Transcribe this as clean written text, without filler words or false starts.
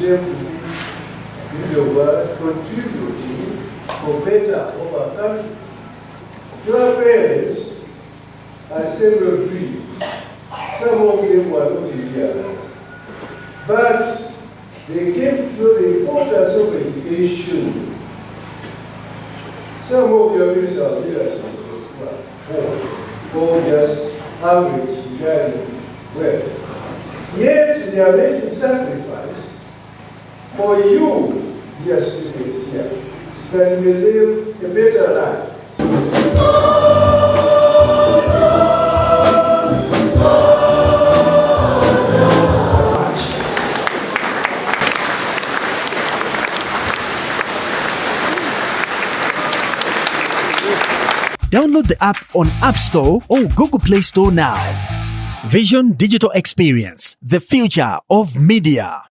them to be in the world, contributing for better of our country. Your parents had several dreams. Some of them were not in real, but they came to know the importance of education. Some of your parents are leaders or just average regarding wealth. Yet they are making sacrifice for you, dear students here, that you may live a better life. Download the app on App Store or Google Play Store now. Vision Digital Experience, the future of media.